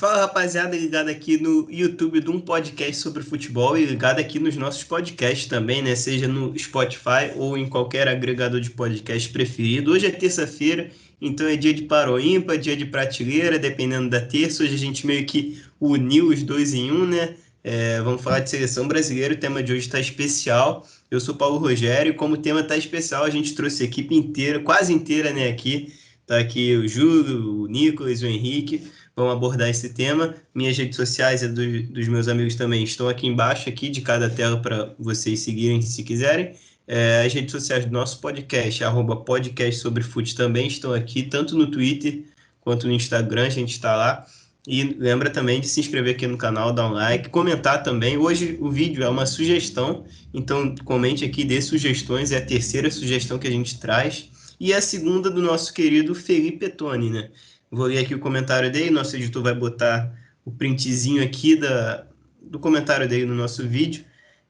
Fala, rapaziada, ligado aqui no YouTube de um podcast sobre futebol e ligado aqui nos nossos podcasts também, né? Seja no Spotify ou em qualquer agregador de podcast preferido. Hoje é terça-feira, então é dia de Para ou Ímpar, dia de prateleira, dependendo da terça. Hoje a gente meio que uniu os dois em um, né? Vamos falar de seleção brasileira, o tema de hoje está especial. Eu sou Paulo Rogério e como o tema está especial, a gente trouxe a equipe inteira, quase inteira, né, aqui. Tá aqui o Júlio, o Nicolas, o Henrique. Vamos abordar esse tema. Minhas redes sociais e dos meus amigos também estão aqui embaixo, aqui de cada tela, para vocês seguirem se quiserem. As redes sociais do nosso podcast, @podcast sobre fute, também estão aqui, tanto no Twitter quanto no Instagram, a gente está lá. E lembra também de se inscrever aqui no canal, dar um like, comentar também. Hoje o vídeo é uma sugestão, então comente aqui, dê sugestões, é a terceira sugestão que a gente traz. E a segunda do nosso querido Felipe Toni, né? Vou ler aqui o comentário dele, nosso editor vai botar o printzinho aqui do comentário dele no nosso vídeo.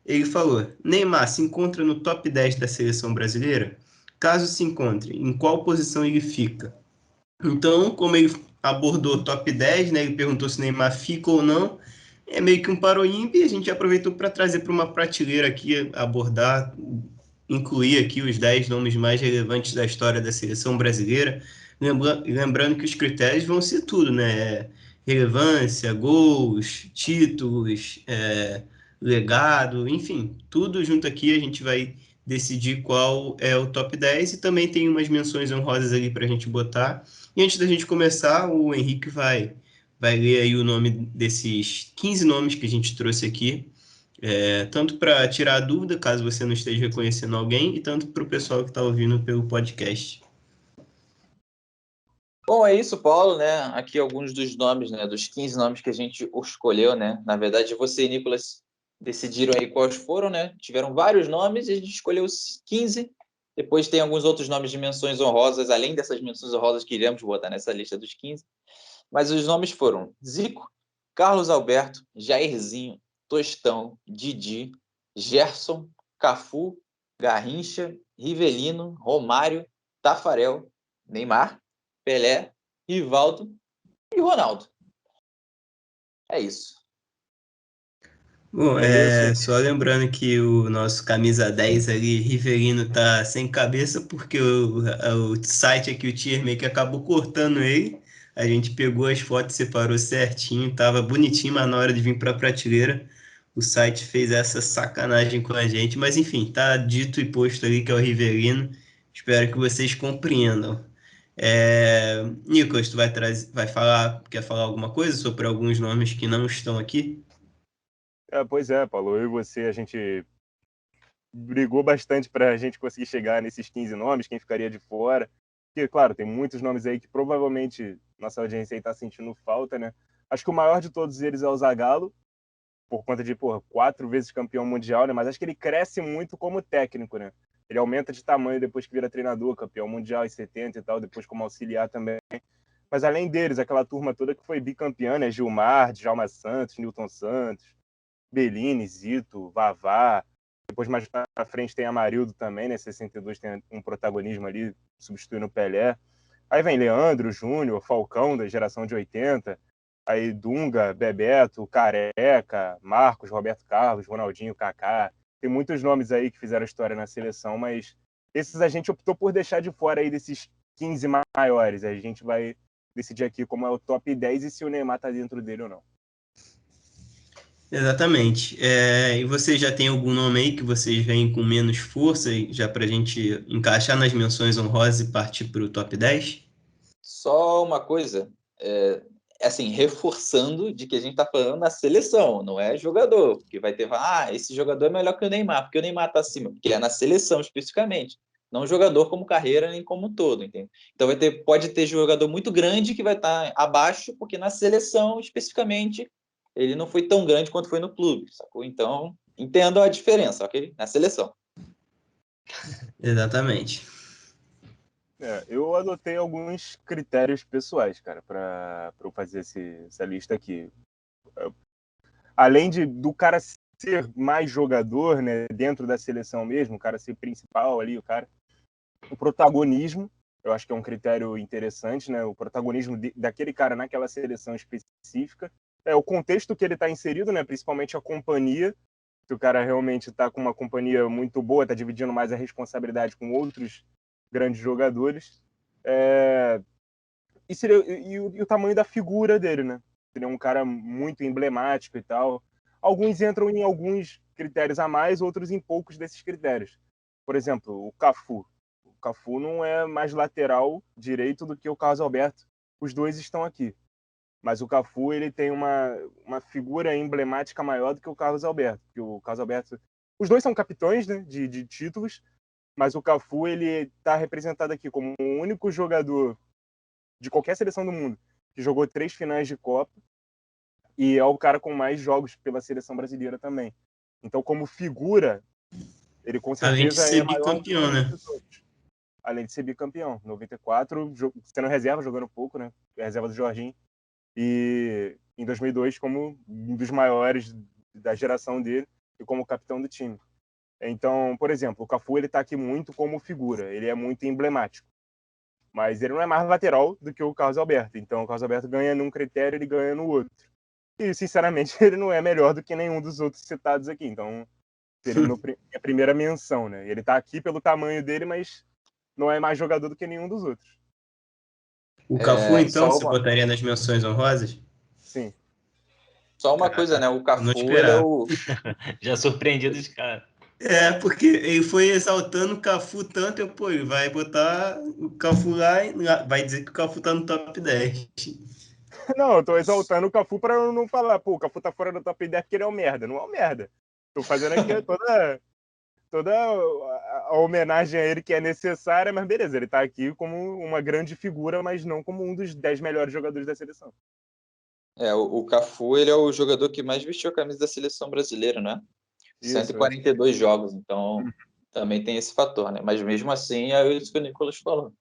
Ele falou: Neymar se encontra no top 10 da seleção brasileira? Caso se encontre, em qual posição ele fica? Então, como ele abordou o top 10, né, ele perguntou se Neymar fica ou não. É meio que um paroímpo e a gente aproveitou para trazer para uma prateleira aqui, abordar, incluir aqui os 10 nomes mais relevantes da história da seleção brasileira. Lembrando que os critérios vão ser tudo, né? Relevância, gols, títulos, legado, enfim, tudo junto aqui a gente vai decidir qual é o top 10 e também tem umas menções honrosas ali para a gente botar. E antes da gente começar, o Henrique vai ler aí o nome desses 15 nomes que a gente trouxe aqui, tanto para tirar a dúvida, caso você não esteja reconhecendo alguém, e tanto para o pessoal que está ouvindo pelo podcast. Bom, é isso, Paulo, né? Aqui alguns dos nomes, né? Dos 15 nomes que a gente escolheu, né? Na verdade, você e Nicolas decidiram aí quais foram, né? Tiveram vários nomes e a gente escolheu os 15. Depois tem alguns outros nomes de menções honrosas, além dessas menções honrosas que iremos botar nessa lista dos 15. Mas os nomes foram Zico, Carlos Alberto, Jairzinho, Tostão, Didi, Gerson, Cafu, Garrincha, Rivelino, Romário, Tafarel, Neymar, Pelé, Rivaldo e Ronaldo. É isso. Bom, só lembrando que o nosso camisa 10 ali, Rivelino, tá sem cabeça porque o site aqui, o Tier meio que acabou cortando ele. A gente pegou as fotos, separou certinho, tava bonitinho, mas na hora de vir para a prateleira, o site fez essa sacanagem com a gente. Mas enfim, tá dito e posto ali que é o Rivelino. Espero que vocês compreendam. Nicolas, tu quer falar alguma coisa sobre alguns nomes que não estão aqui? Pois é, Paulo, eu e você, a gente brigou bastante para a gente conseguir chegar nesses 15 nomes, quem ficaria de fora. Porque, claro, tem muitos nomes aí que provavelmente nossa audiência aí está sentindo falta, né? Acho que o maior de todos eles é o Zagallo, por conta de, 4 vezes campeão mundial, né? Mas acho que ele cresce muito como técnico, né? Ele aumenta de tamanho depois que vira treinador, campeão mundial em 70 e tal, depois como auxiliar também. Mas além deles, aquela turma toda que foi bicampeã, né? Gilmar, Djalma Santos, Nilton Santos, Bellini, Zito, Vavá. Depois, mais pra frente, tem Amarildo também, né? 62 tem um protagonismo ali, substituindo o Pelé. Aí vem Leandro, Júnior, Falcão, da geração de 80. Aí Dunga, Bebeto, Careca, Marcos, Roberto Carlos, Ronaldinho, Kaká. Tem muitos nomes aí que fizeram história na seleção, mas esses a gente optou por deixar de fora aí desses 15 maiores. A gente vai decidir aqui como é o top 10 e se o Neymar tá dentro dele ou não. Exatamente. E você já tem algum nome aí que vocês veem com menos força, já para a gente encaixar nas menções honrosas e partir para o top 10? Só uma coisa, assim, reforçando de que a gente está falando da seleção, não é jogador, porque vai ter, esse jogador é melhor que o Neymar, porque o Neymar está acima, porque é na seleção especificamente, não jogador como carreira nem como todo, entende? Então pode ter jogador muito grande que vai estar abaixo, porque na seleção especificamente ele não foi tão grande quanto foi no clube, sacou? Então, entendam a diferença, ok? Na seleção. Exatamente. Eu adotei alguns critérios pessoais, cara, para eu fazer essa lista aqui. Além do cara ser mais jogador, né, dentro da seleção mesmo, o cara ser principal ali, o protagonismo, Eu acho que é um critério interessante, né? O protagonismo daquele cara naquela seleção específica. O contexto que ele está inserido, né? Principalmente a companhia. Se o cara realmente está com uma companhia muito boa, está dividindo mais a responsabilidade com outros grandes jogadores. E o tamanho da figura dele, né? Ele é um cara muito emblemático e tal. Alguns entram em alguns critérios a mais, outros em poucos desses critérios. Por exemplo, o Cafu. O Cafu não é mais lateral direito do que o Carlos Alberto. Os dois estão aqui. Mas o Cafu ele tem uma figura emblemática maior do que o Carlos Alberto. Porque o Carlos Alberto... Os dois são capitães, né, de títulos, mas o Cafu ele está representado aqui como o único jogador de qualquer seleção do mundo que jogou 3 finais de Copa e é o cara com mais jogos pela seleção brasileira também. Então, como figura, ele com Além de certeza ser é maior do que bicampeão, né? os outros. Além de ser bicampeão. 94, sendo reserva, jogando pouco, né? Reserva do Jorginho. E em 2002, como um dos maiores da geração dele e como capitão do time. Então, por exemplo, o Cafu ele tá aqui muito como figura. Ele é muito emblemático. Mas ele não é mais lateral do que o Carlos Alberto. Então, o Carlos Alberto ganha num critério, ele ganha no outro. E, sinceramente, ele não é melhor do que nenhum dos outros citados aqui. Então, seria minha primeira menção, né? Ele tá aqui pelo tamanho dele, mas não é mais jogador do que nenhum dos outros. O Cafu, então, Só você uma, botaria nas menções honrosas? Sim. só uma coisa, Cara, né? O eu não Cafu, ele é esperava. o. Já surpreendido de cara. Porque ele foi exaltando o Cafu tanto, ele vai botar o Cafu lá, vai dizer que o Cafu tá no top 10. Não, eu tô exaltando o Cafu pra eu não falar, pô, o Cafu tá fora do top 10 porque ele é um merda. Não é um merda. Tô fazendo aqui toda a homenagem a ele que é necessária, mas beleza, ele tá aqui como uma grande figura, mas não como um dos 10 melhores jogadores da seleção. O Cafu, ele é o jogador que mais vestiu a camisa da seleção brasileira, né? Isso. 142 jogos, então também tem esse fator, né? Mas mesmo assim, é isso que o Nicolas falou.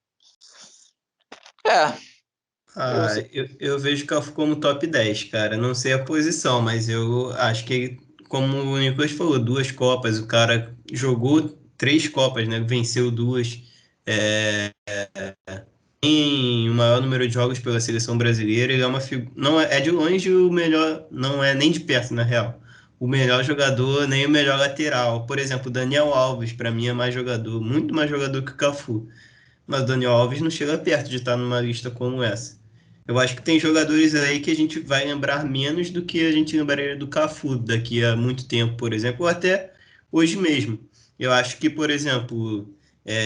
Eu vejo o Cafu como top 10, cara. Não sei a posição, mas eu acho que, como o Nicolas falou, 2 Copas, o cara jogou 3 Copas, né? Venceu 2. Tem o maior número de jogos pela seleção brasileira. Ele é uma não é de longe o melhor, não é nem de perto, na real. O melhor jogador, nem o melhor lateral. Por exemplo, o Daniel Alves, para mim, é mais jogador, muito mais jogador que o Cafu. Mas o Daniel Alves não chega perto de estar numa lista como essa. Eu acho que tem jogadores aí que a gente vai lembrar menos do que a gente lembraria do Cafu daqui a muito tempo, por exemplo, ou até hoje mesmo. Eu acho que, por exemplo,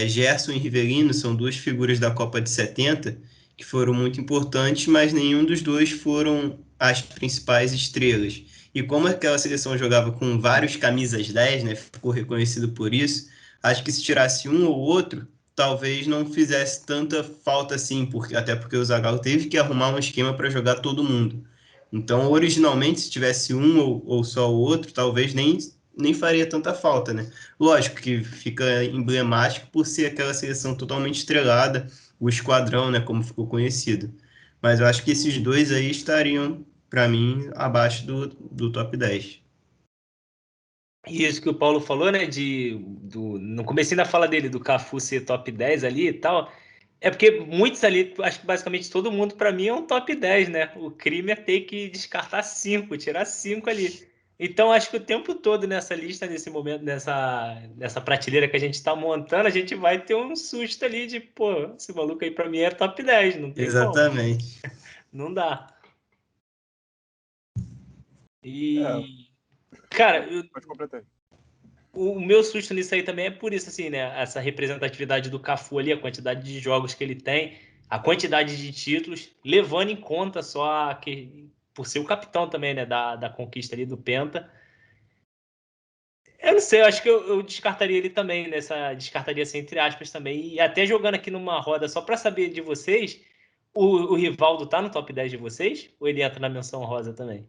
Gerson e Rivelino são 2 figuras da Copa de 70 que foram muito importantes, mas nenhum dos dois foram as principais estrelas. E como aquela seleção jogava com vários camisas 10, né, ficou reconhecido por isso, acho que se tirasse um ou outro, talvez não fizesse tanta falta assim, até porque o Zagallo teve que arrumar um esquema para jogar todo mundo. Então, originalmente, se tivesse um ou só o outro, talvez nem faria tanta falta, né? Lógico que fica emblemático por ser aquela seleção totalmente estrelada, o esquadrão, né, como ficou conhecido. Mas eu acho que esses dois aí estariam, para mim, abaixo do top 10. E isso que o Paulo falou, né? No comecinho da fala dele, do Cafu ser top 10 ali e tal. É porque muitos ali, acho que basicamente todo mundo, para mim, é um top 10, né? O crime é ter que descartar 5, tirar 5 ali. Então, acho que o tempo todo nessa lista, nesse momento, nessa prateleira que a gente está montando, a gente vai ter um susto ali de, pô, esse maluco aí para mim é top 10, não tem como. Exatamente. Não dá. É, E, cara, pode completar. o meu susto nisso aí também é por isso, assim, né? Essa representatividade do Cafu ali, a quantidade de jogos que ele tem, a quantidade de títulos, levando em conta só que, por ser o capitão também, né? Da conquista ali do Penta. Eu não sei, eu acho que eu descartaria ele também, descartaria assim, entre aspas também. E até jogando aqui numa roda, só para saber de vocês, o Rivaldo tá no top 10 de vocês? Ou ele entra na menção rosa também?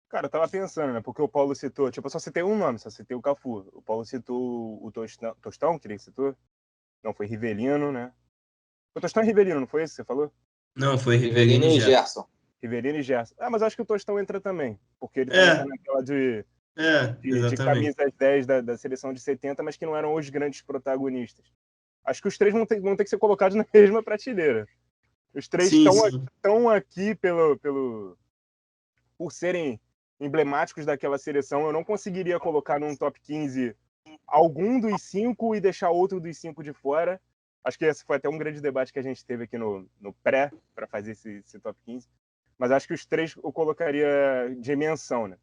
Cara, eu tava pensando, né? Porque o Paulo citou, tipo, eu só citei um nome, só citei o Cafu. O Paulo citou o Tostão, que ele citou. Não, foi Rivelino, né? O Tostão é Rivelino, não foi esse que você falou? Não, foi Rivelino Rivelino e e Gerson. Gerson. Rivelino e Gerson. Ah, mas acho que o Tostão entra também. Porque ele também tá naquela de Exatamente. camisas 10 da seleção de 70, mas que não eram os grandes protagonistas. acho que os três vão ter que ser colocados na mesma prateleira. Os três Sim, estão aqui por serem emblemáticos daquela seleção. Eu não conseguiria colocar num top 15 algum dos 5 e deixar outro dos 5 de fora. Acho que esse foi até um grande debate que a gente teve aqui no pré, para fazer esse top 15. Mas acho que os três eu colocaria de menção, né?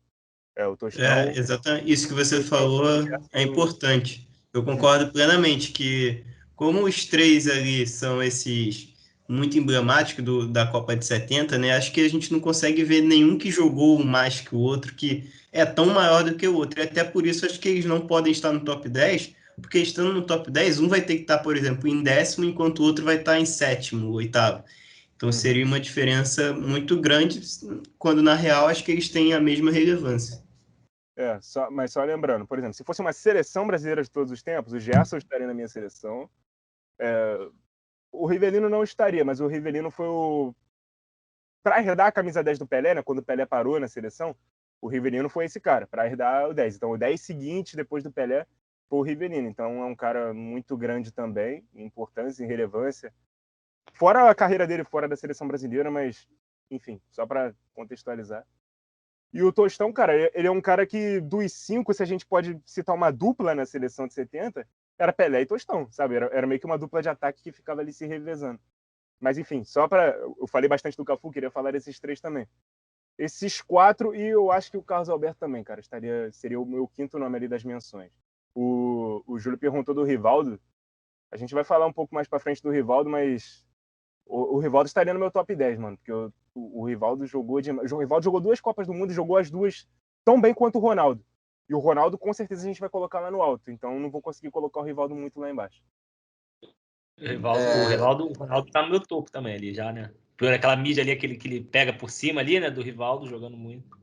O Tostão. Exatamente. Isso que você falou é importante. Eu concordo plenamente que, como os três ali são esses muito emblemáticos da Copa de 70, né? Acho que a gente não consegue ver nenhum que jogou mais que o outro, que é tão maior do que o outro. E até por isso acho que eles não podem estar no top 10, porque estando no top 10, um vai ter que estar, por exemplo, em 10º, enquanto o outro vai estar em 7º, 8º. Então seria uma diferença muito grande, quando na real acho que eles têm a mesma relevância. Mas só lembrando, por exemplo, se fosse uma seleção brasileira de todos os tempos, o Gerson estaria na minha seleção. O Rivelino não estaria, mas o Rivelino foi para herdar a camisa 10 do Pelé, né? Quando o Pelé parou na seleção, o Rivelino foi esse cara, para herdar o 10. Então, o 10 seguinte, depois do Pelé, foi o Rivelino. Então, é um cara muito grande também, em importância, em relevância. Fora a carreira dele fora da seleção brasileira, mas, enfim, só para contextualizar. E o Tostão, cara, ele é um cara que, dos 5, se a gente pode citar uma dupla na seleção de 70, era Pelé e Tostão, sabe? Era meio que uma dupla de ataque que ficava ali se revezando. Mas, enfim, eu falei bastante do Cafu, queria falar desses 3 também. Esses 4, e eu acho que o Carlos Alberto também, cara, seria o meu 5º nome ali das menções. O Júlio perguntou do Rivaldo. A gente vai falar um pouco mais pra frente do Rivaldo, mas o Rivaldo estaria no meu top 10, mano, porque o Rivaldo jogou demais. O Rivaldo jogou 2 Copas do Mundo e jogou as 2 tão bem quanto o Ronaldo. E o Ronaldo, com certeza, a gente vai colocar lá no alto. Então, não vou conseguir colocar o Rivaldo muito lá embaixo. O Ronaldo tá no meu topo também ali já, né? Por aquela mídia ali, aquele que ele pega por cima ali, né? Do Rivaldo jogando muito.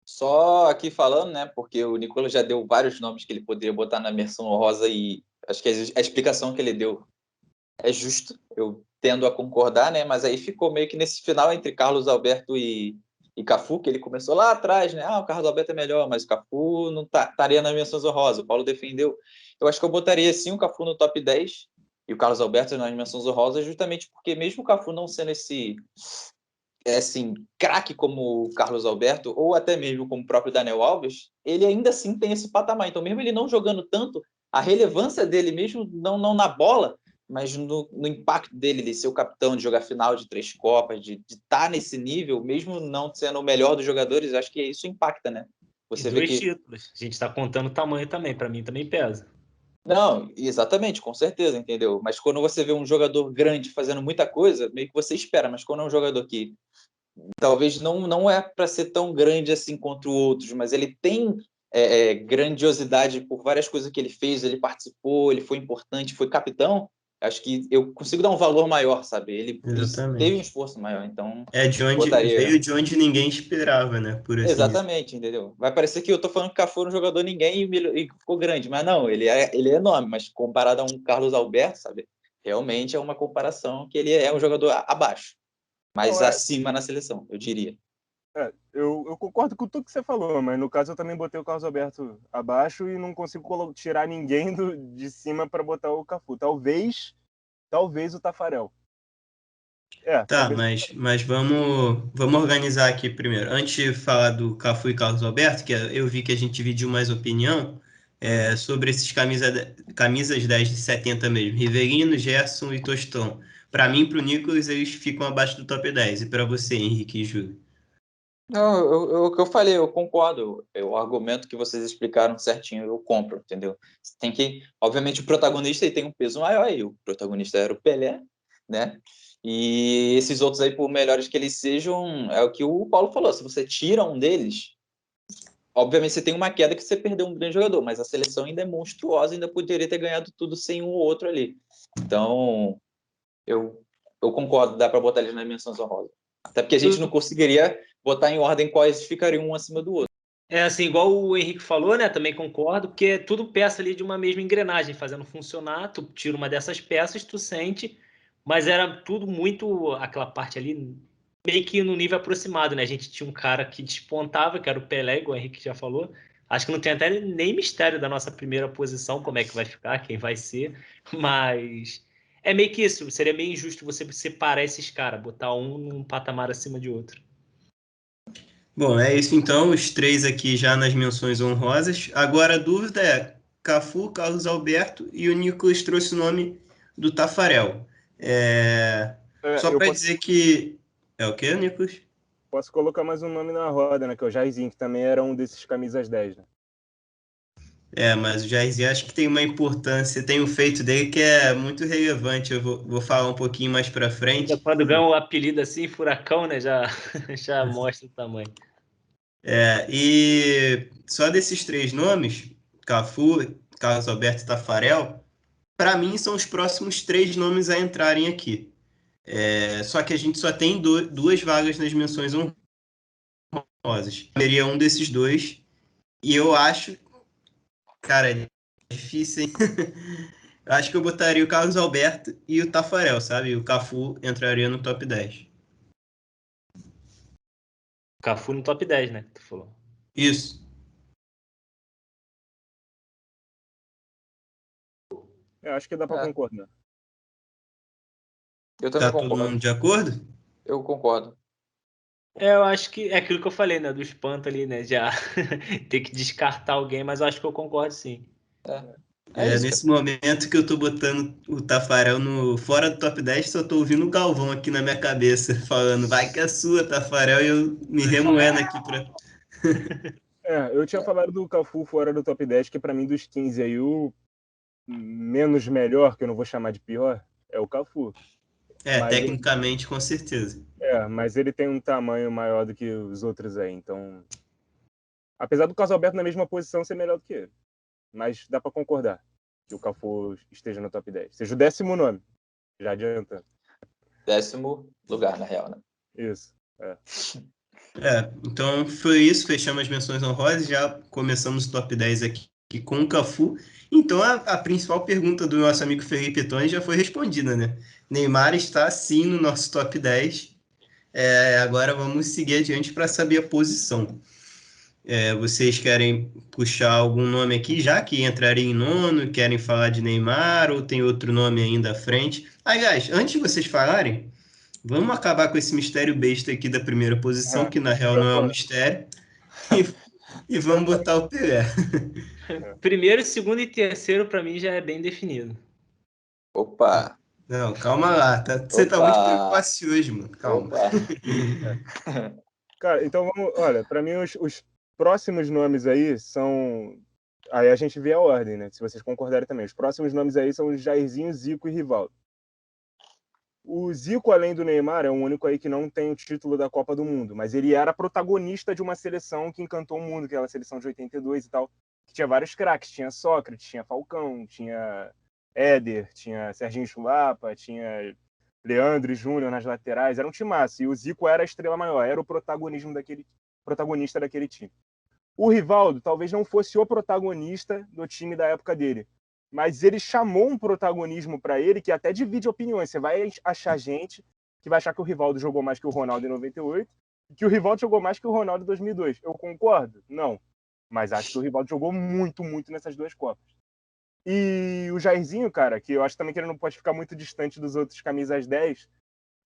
Só aqui falando, né? Porque o Nicolas já deu vários nomes que ele poderia botar na menção honrosa e acho que a explicação que ele deu é justa. Eu tendo a concordar, né? Mas aí ficou meio que nesse final entre Carlos Alberto e Cafu, que ele começou lá atrás, né? O Carlos Alberto é melhor, mas o Cafu não estaria na menção honrosa. O Paulo defendeu. Eu acho que eu botaria sim o Cafu no top 10 e o Carlos Alberto nas menções honrosas, justamente porque mesmo o Cafu não sendo esse assim, craque como o Carlos Alberto, ou até mesmo como o próprio Daniel Alves, ele ainda assim tem esse patamar. Então, mesmo ele não jogando tanto, a relevância dele, mesmo não na bola, mas no impacto dele de ser o capitão, de jogar final de 3 Copas, de estar nesse nível, mesmo não sendo o melhor dos jogadores, acho que isso impacta, né? Você vê 2 títulos. A gente está contando o tamanho também. Para mim também pesa. Não, exatamente, com certeza, entendeu? Mas quando você vê um jogador grande fazendo muita coisa, meio que você espera. Mas quando é um jogador que talvez não é para ser tão grande assim contra outros, mas ele tem grandiosidade por várias coisas que ele fez, ele participou, ele foi importante, foi capitão, acho que eu consigo dar um valor maior, sabe? Ele teve um esforço maior, então Veio de onde ninguém esperava, né? Por assim dizer. Exatamente, entendeu? Vai parecer que eu tô falando que o Cafu não jogador ninguém e ficou grande, mas não, ele é enorme, mas comparado a um Carlos Alberto, sabe? Realmente é uma comparação que ele é um jogador abaixo, mas acima na seleção, eu diria. Eu concordo com tudo que você falou, mas no caso eu também botei o Carlos Alberto abaixo e não consigo tirar ninguém de cima para botar o Cafu. Talvez o Tafarel. Tá, mas vamos organizar aqui primeiro. Antes de falar do Cafu e Carlos Alberto, que eu vi que a gente dividiu mais opinião sobre esses camisas 10 de 70 mesmo. Rivelino, Gerson e Tostão. Para mim, para o Nicolas, eles ficam abaixo do top 10. E para você, Henrique e Júlio? Não, o que eu falei, eu concordo. O argumento que vocês explicaram certinho, eu compro, entendeu? Tem que, obviamente, o protagonista aí tem um peso maior aí. O protagonista era o Pelé, né? E esses outros aí, por melhores que eles sejam, é o que o Paulo falou. Se você tira um deles, obviamente você tem uma queda que você perdeu um grande jogador, mas a seleção ainda é monstruosa, ainda poderia ter ganhado tudo sem um ou outro ali. Então, eu concordo, dá para botar eles na menção honrosa. Até porque a gente não conseguiria botar em ordem quais ficariam um acima do outro. É assim, igual o Henrique falou, né? Também concordo, porque é tudo peça ali de uma mesma engrenagem fazendo funcionar. Tu tira uma dessas peças, tu sente, mas era tudo muito aquela parte ali meio que no nível aproximado, né? A gente tinha um cara que despontava, que era o Pelé, igual o Henrique já falou, Acho que não tem até nem mistério da nossa primeira posição, como é que vai ficar, quem vai ser, mas é meio que isso, seria meio injusto você separar esses caras, botar um num patamar acima de outro. Bom, é isso então, os três aqui já nas menções honrosas. Agora a dúvida é Cafu, Carlos Alberto e o Nicolas trouxe o nome do Tafarel. Só Eu para dizer que... É o quê, Nicolas? posso colocar mais um nome na roda, né? Que é o Jairzinho, que também era um desses camisas 10, né? Mas o Jairzinho acho que tem uma importância, tem um feito dele que é muito relevante, eu vou falar um pouquinho mais para frente. Quando ganha o apelido assim, furacão, né, já, já mostra o tamanho. E só desses três nomes, Cafu, Carlos Alberto e Tafarel, para mim são os próximos três nomes a entrarem aqui. Só que a gente só tem duas vagas nas menções honrosas. Seria um desses dois, e eu acho, cara, é difícil, hein? Eu acho que eu botaria o Carlos Alberto e o Tafarel, sabe? O Cafu entraria no top 10. Cafu no top 10, né, que tu falou. Isso. Eu acho que dá para concordar. Eu também Tá todo concordo. mundo de acordo? Eu concordo. Eu acho que é aquilo que eu falei, né, do espanto ali, né, já ter que descartar alguém, mas eu acho que eu concordo sim. É isso, Nesse momento que eu tô botando o Tafarel fora do top 10, só tô ouvindo o Galvão aqui na minha cabeça, falando, vai que é sua, Tafarel, e eu me remoendo aqui pra... Eu tinha falado do Cafu fora do top 10, que para mim dos 15 aí, o menos melhor, que eu não vou chamar de pior, é o Cafu. Mas Tecnicamente, com certeza. mas ele tem um tamanho maior do que os outros aí, então... Apesar do Carlos Alberto na mesma posição ser melhor do que ele. Mas dá para concordar que o Cafu esteja no top 10. Seja o 10º nome, já adianta. 10º lugar, na real, né? Isso. Então foi isso, fechamos as menções honrosas, já começamos o top 10 aqui com o Cafu. Então a principal pergunta do nosso amigo Felipe Toni já foi respondida, né? Neymar está sim no nosso top 10. Agora vamos seguir adiante para saber a posição. Vocês querem puxar algum nome aqui, já que entraria em nono? Querem falar de Neymar ou tem outro nome ainda à frente? Aliás, antes de vocês falarem, vamos acabar com esse mistério besta aqui da primeira posição, que na real não é um mistério, e vamos botar o Pelé. Primeiro, segundo e terceiro, para mim, já é bem definido. Opa! Não, calma lá, você tá muito precoce hoje, mano, calma. Cara, então vamos, olha, para mim os próximos nomes aí são... Aí a gente vê a ordem, né? Se vocês concordarem também. Os próximos nomes aí são os Jairzinho, Zico e Rivaldo. O Zico, além do Neymar, é o único aí que não tem o título da Copa do Mundo, mas ele era protagonista de uma seleção que encantou o mundo, aquela seleção de 82 e tal, que tinha vários craques, tinha Sócrates, tinha Falcão, tinha Éder, tinha Serginho Chulapa, tinha Leandro e Júnior nas laterais, era um timaço, e o Zico era a estrela maior, era o protagonista daquele time. O Rivaldo talvez não fosse o protagonista do time da época dele, mas ele chamou um protagonismo para ele que até divide opiniões. Você vai achar gente que vai achar que o Rivaldo jogou mais que o Ronaldo em 98 e que o Rivaldo jogou mais que o Ronaldo em 2002. Eu concordo? Não. Mas acho que o Rivaldo jogou muito, muito nessas duas Copas. E o Jairzinho, cara, que eu acho também que ele não pode ficar muito distante dos outros camisas 10,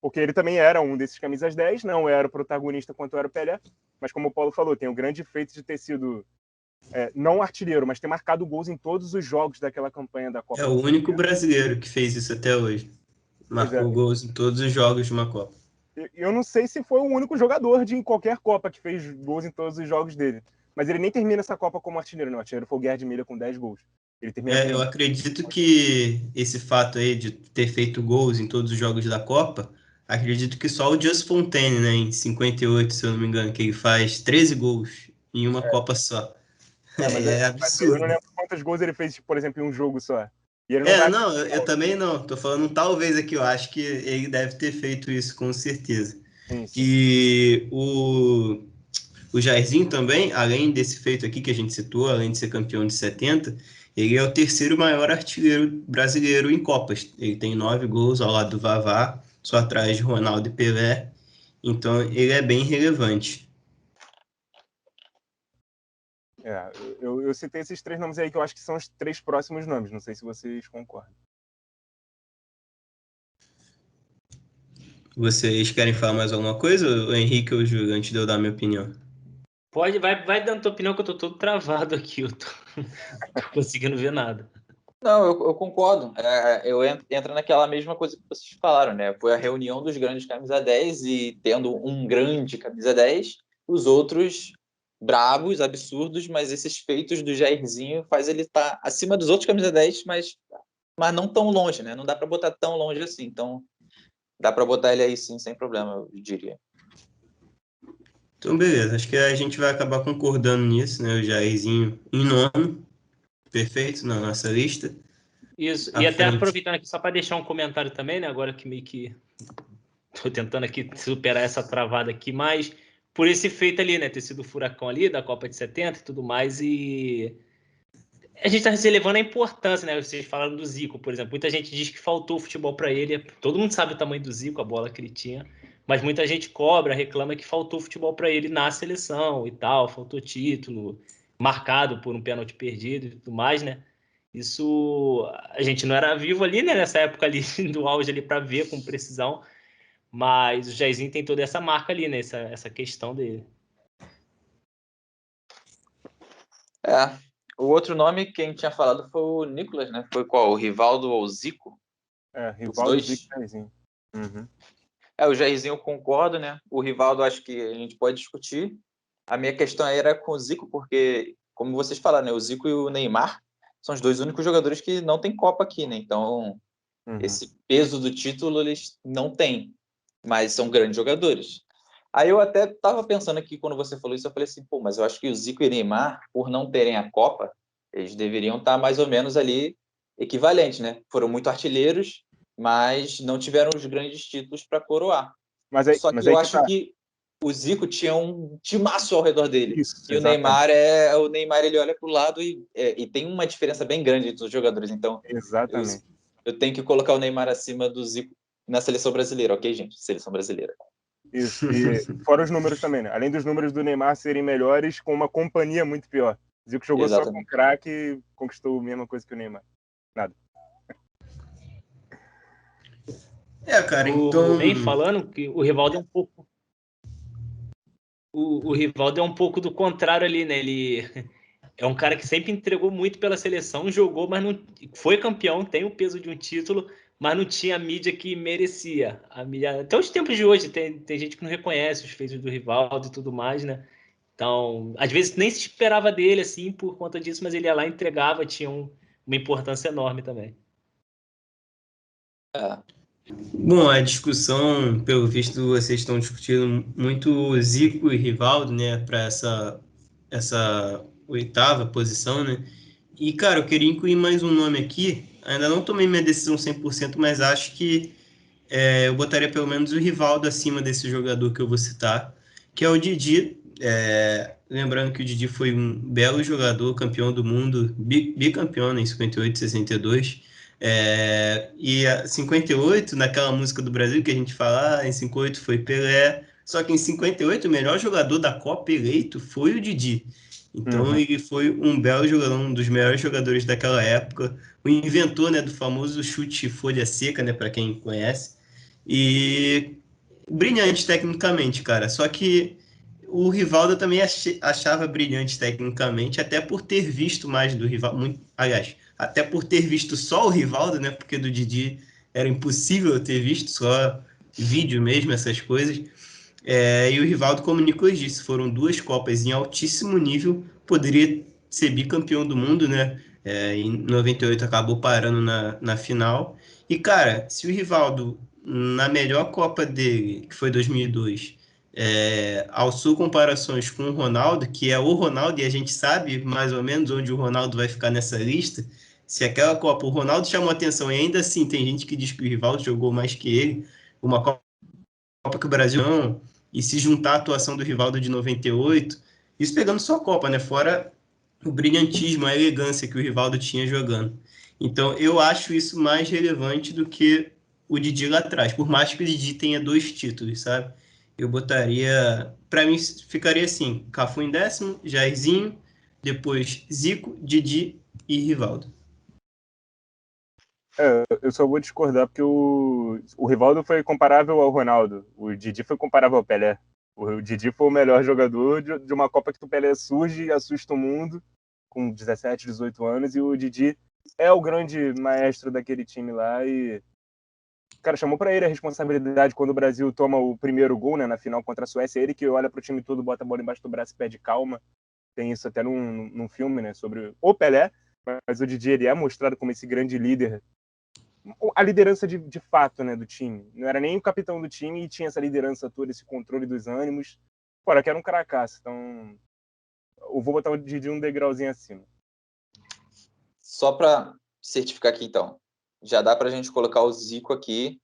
porque ele também era um desses camisas 10, não era o protagonista quanto era o Pelé, mas como o Paulo falou, tem o grande feito de ter sido não artilheiro, mas ter marcado gols em todos os jogos daquela campanha da Copa. É o único brasileiro que fez isso até hoje. Marcou gols em todos os jogos de uma Copa. Eu não sei se foi o único jogador em qualquer Copa que fez gols em todos os jogos dele. Mas ele nem termina essa Copa como artilheiro, não. O artilheiro foi o Gerd Müller com 10 gols. Ele termina Eu acredito que esse fato aí de ter feito gols em todos os jogos da Copa, acredito que só o Just Fontaine, né, em 58, se eu não me engano, que ele faz 13 gols em uma Copa só. É absurdo. Eu não lembro quantos gols ele fez, por exemplo, em um jogo só. E ele não eu também não. Tô falando talvez aqui, eu acho que ele deve ter feito isso, com certeza. Sim. E o Jairzinho também, além desse feito aqui que a gente citou, além de ser campeão de 70, ele é o terceiro maior artilheiro brasileiro em Copas. Ele tem 9 gols ao lado do Vavá, só atrás de Ronaldo e Pelé. Então, ele é bem relevante. Eu citei esses 3 nomes aí que eu acho que são os 3 próximos nomes. Não sei se vocês concordam. Vocês querem falar mais alguma coisa, o Henrique ou o Júlio, antes de eu dar minha opinião? Vai dando tua opinião que eu tô todo travado aqui. Eu tô conseguindo ver nada. Não, eu concordo. Entra naquela mesma coisa que vocês falaram, né? Foi a reunião dos grandes camisa 10 e tendo um grande camisa 10, os outros bravos, absurdos, mas esses feitos do Jairzinho faz ele estar acima dos outros camisa 10, mas não tão longe, né? Não dá para botar tão longe assim. Então, dá para botar ele aí sim, sem problema, eu diria. Então, beleza. Acho que a gente vai acabar concordando nisso, né? O Jairzinho em nono, perfeito, na nossa lista. Isso. À E até frente. aproveitando aqui, só para deixar um comentário também, né? Agora que meio que tô tentando aqui superar essa travada aqui, mas por esse feito ali, né? Ter sido o furacão ali da Copa de 70 e tudo mais, e a gente está relevando a importância, né? Vocês falaram do Zico, por exemplo. Muita gente diz que faltou futebol para ele. Todo mundo sabe o tamanho do Zico, a bola que ele tinha. Mas muita gente cobra, reclama que faltou futebol para ele na seleção e tal. Faltou título, marcado por um pênalti perdido e tudo mais, né? Isso a gente não era vivo ali, né? Nessa época ali do auge ali para ver com precisão. Mas o Jairzinho tem toda essa marca ali, né? Essa questão dele. O outro nome que a gente tinha falado foi o Nicolas, né? Foi qual? O Rivaldo ou o Zico? Rivaldo, Zico e Jairzinho. Uhum. O Jairzinho eu concordo, né? O Rivaldo acho que a gente pode discutir. A minha questão era com o Zico, porque, como vocês falaram, né? O Zico e o Neymar são os 2 únicos jogadores que não tem Copa aqui, né? Então, esse peso do título eles não têm, mas são grandes jogadores. Aí eu até estava pensando aqui, quando você falou isso, eu falei assim, mas eu acho que o Zico e o Neymar, por não terem a Copa, eles deveriam estar mais ou menos ali equivalentes, né? Foram muito artilheiros, mas não tiveram os grandes títulos para coroar. Só que eu acho que o Zico tinha um timaço ao redor dele. Isso, e o Neymar ele olha para o lado e tem uma diferença bem grande entre os jogadores. Então, exatamente. Eu tenho que colocar o Neymar acima do Zico na seleção brasileira, ok, gente? Seleção brasileira. Isso, e fora os números também, né? Além dos números do Neymar serem melhores, com uma companhia muito pior. Zico jogou só com craque e conquistou a mesma coisa que o Neymar. Nada. Cara, então... Nem falando que o Rivaldo é um pouco... O Rivaldo é um pouco do contrário ali, né? Ele é um cara que sempre entregou muito pela seleção, jogou, mas não foi campeão, tem o peso de um título, mas não tinha a mídia que merecia. A mídia... Até os tempos de hoje, tem gente que não reconhece os feitos do Rivaldo e tudo mais, né? Então, às vezes nem se esperava dele, assim, por conta disso, mas ele ia lá e entregava, tinha uma importância enorme também. Bom, a discussão, pelo visto, vocês estão discutindo muito Zico e Rivaldo, né, para essa 8ª posição, né? E, cara, eu queria incluir mais um nome aqui. Ainda não tomei minha decisão 100%, mas acho que eu botaria pelo menos o Rivaldo acima desse jogador que eu vou citar, que é o Didi. Lembrando que o Didi foi um belo jogador, campeão do mundo, bicampeão, né, em 58 e 62. E 58, naquela música do Brasil que a gente fala, em 58 foi Pelé, só que em 58 o melhor jogador da Copa eleito foi o Didi. Então ele foi um belo jogador, um dos melhores jogadores daquela época, o inventor, né, do famoso chute folha seca, né, para quem conhece, e brilhante tecnicamente, cara. Só que o Rivaldo eu também achava brilhante tecnicamente, até por ter visto mais do Rivaldo, aliás, até por ter visto só o Rivaldo, né? Porque do Didi era impossível ter visto, só vídeo mesmo, essas coisas. E o Rivaldo, como o Nicolas disse, foram 2 Copas em altíssimo nível, poderia ser bicampeão do mundo, né? Em 98 acabou parando na final. E, cara, se o Rivaldo, na melhor Copa dele, que foi 2002, alçou comparações com o Ronaldo, que é o Ronaldo, e a gente sabe mais ou menos onde o Ronaldo vai ficar nessa lista. Se aquela Copa o Ronaldo chamou atenção e ainda assim tem gente que diz que o Rivaldo jogou mais que ele, uma Copa que o Brasil não, e se juntar à atuação do Rivaldo de 98, isso pegando só a Copa, né? Fora o brilhantismo, a elegância que o Rivaldo tinha jogando. Então, eu acho isso mais relevante do que o Didi lá atrás, por mais que o Didi tenha 2 títulos, sabe? Eu botaria, para mim, ficaria assim, Cafu em 10º, Jairzinho, depois Zico, Didi e Rivaldo. Eu só vou discordar porque o Rivaldo foi comparável ao Ronaldo. O Didi foi comparável ao Pelé. O Didi foi o melhor jogador de uma Copa que o Pelé surge e assusta o mundo com 17, 18 anos. E o Didi é o grande maestro daquele time lá. E, cara, chamou pra ele a responsabilidade quando o Brasil toma o primeiro gol, né, na final contra a Suécia. Ele que olha pro time todo, bota a bola embaixo do braço e pede calma. Tem isso até num filme, né, sobre o Pelé. Mas o Didi, ele é mostrado como esse grande líder, a liderança de fato, né, do time. Não era nem o capitão do time e tinha essa liderança toda, esse controle dos ânimos. Fora que era um caracaço. Então, eu vou botar o Didi um degrauzinho acima. Só para certificar aqui, então, já dá para a gente colocar o Zico aqui